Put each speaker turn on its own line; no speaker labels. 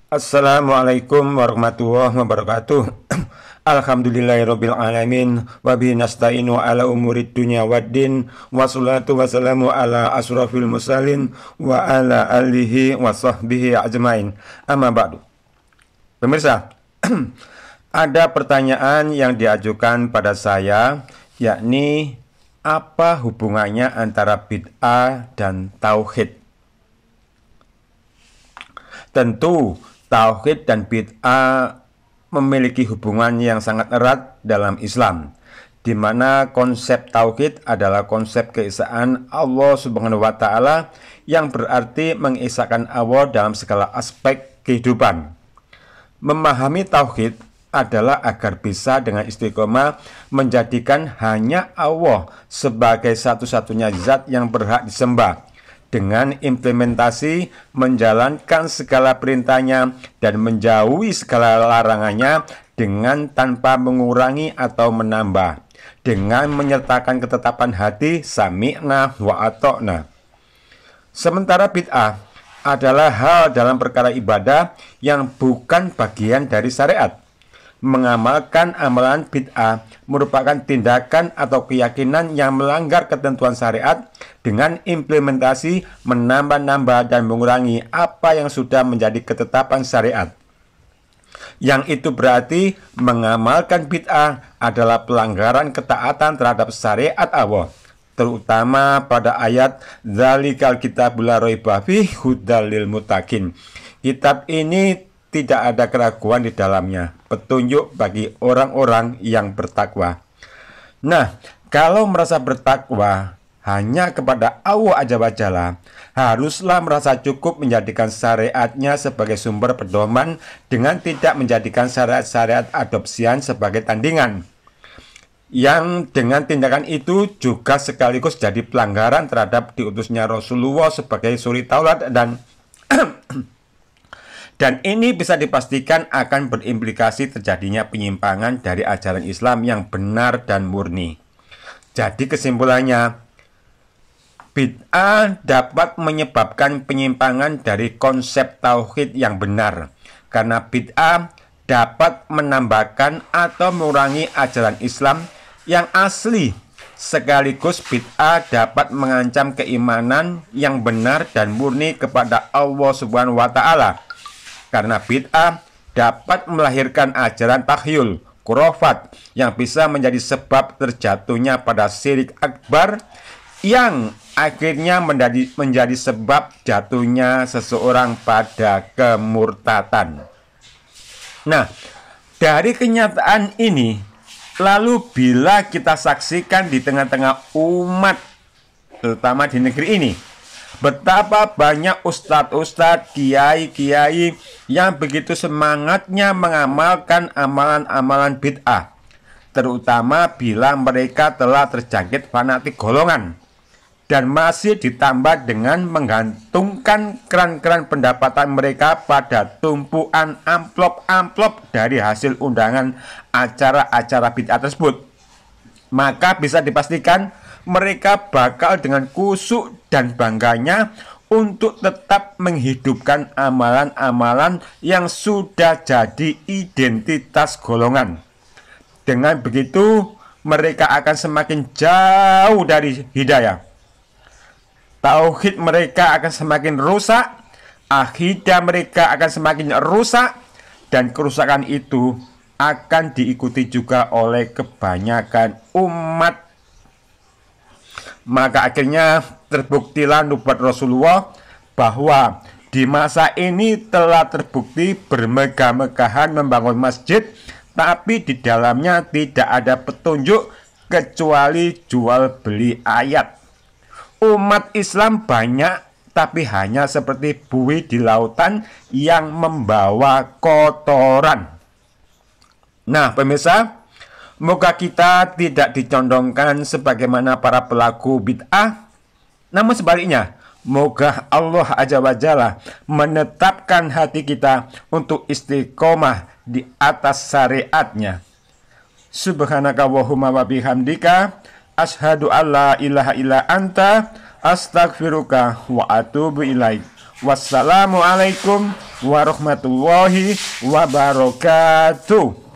Assalamualaikum warahmatullahi wabarakatuh. Alhamdulillahirabbil alamin wa bihi nasta'inu ala umurid dunya waddin wassalatu wassalamu ala asrofil mursalin wa ala alihi wa sahbihi ajmain. Amma ba'du. Pemirsa, ada pertanyaan yang diajukan pada saya, yakni apa hubungannya antara bid'ah dan tauhid? Tentu tauhid dan bid'ah memiliki hubungan yang sangat erat dalam Islam, di mana konsep tauhid adalah konsep keesaan Allah Subhanahu wa Ta'ala, yang berarti mengesahkan Allah dalam segala aspek kehidupan. Memahami tauhid adalah agar bisa dengan istiqomah menjadikan hanya Allah sebagai satu-satunya zat yang berhak disembah, dengan implementasi menjalankan segala perintahnya dan menjauhi segala larangannya dengan tanpa mengurangi atau menambah, dengan menyertakan ketetapan hati sami'na wa ata'na. Sementara bid'ah adalah hal dalam perkara ibadah yang bukan bagian dari syariat. Mengamalkan amalan bid'ah merupakan tindakan atau keyakinan yang melanggar ketentuan syariat dengan implementasi menambah-nambah dan mengurangi apa yang sudah menjadi ketetapan syariat. Yang itu berarti mengamalkan bid'ah adalah pelanggaran ketaatan terhadap syariat Allah, terutama pada ayat Dzalikal kitabul la raiba fihi hudal lil muttaqin. Kitab ini tidak ada keraguan di dalamnya, petunjuk bagi orang-orang yang bertakwa. Nah, kalau merasa bertakwa hanya kepada Allah Azza wa Jalla, haruslah merasa cukup menjadikan syariatnya sebagai sumber pedoman dengan tidak menjadikan syariat-syariat adopsian sebagai tandingan, yang dengan tindakan itu juga sekaligus jadi pelanggaran terhadap diutusnya Rasulullah sebagai suri Taurat dan ini bisa dipastikan akan berimplikasi terjadinya penyimpangan dari ajaran Islam yang benar dan murni. Jadi kesimpulannya, bid'ah dapat menyebabkan penyimpangan dari konsep tauhid yang benar, karena bid'ah dapat menambahkan atau mengurangi ajaran Islam yang asli. Sekaligus bid'ah dapat mengancam keimanan yang benar dan murni kepada Allah Subhanahu wa Ta'ala, karena bid'ah dapat melahirkan ajaran takhyul, khurafat, yang bisa menjadi sebab terjatuhnya pada syirik akbar, yang akhirnya menjadi sebab jatuhnya seseorang pada kemurtatan. Nah, dari kenyataan ini, lalu bila kita saksikan di tengah-tengah umat, terutama di negeri ini, betapa banyak ustadz-ustadz, kiai-kiai yang begitu semangatnya mengamalkan amalan-amalan bid'ah, terutama bila mereka telah terjangkit fanatik golongan, dan masih ditambah dengan menggantungkan keran-keran pendapatan mereka pada tumpuan amplop-amplop dari hasil undangan acara-acara bid'ah tersebut. Maka bisa dipastikan mereka bakal dengan kusuk dan bangganya untuk tetap menghidupkan amalan-amalan yang sudah jadi identitas golongan. Dengan begitu, mereka akan semakin jauh dari hidayah. Tauhid mereka akan semakin rusak, akidah mereka akan semakin rusak, dan kerusakan itu akan diikuti juga oleh kebanyakan umat. Maka akhirnya terbuktilah nubuat Rasulullah bahwa di masa ini telah terbukti bermegah-megahan membangun masjid, tapi di dalamnya tidak ada petunjuk kecuali jual beli ayat. Umat Islam banyak, tapi hanya seperti buih di lautan yang membawa kotoran. Nah, pemirsa, moga kita tidak dicondongkan sebagaimana para pelaku bid'ah, namun sebaliknya, moga Allah Azza wa Jalla menetapkan hati kita untuk istiqomah di atas syariatnya. Subhanaka Allahumma wa bihamdika, asyhadu alla ilaha illa anta, astaghfiruka wa atubu ilaik. Wassalamualaikum warahmatullahi wabarakatuh.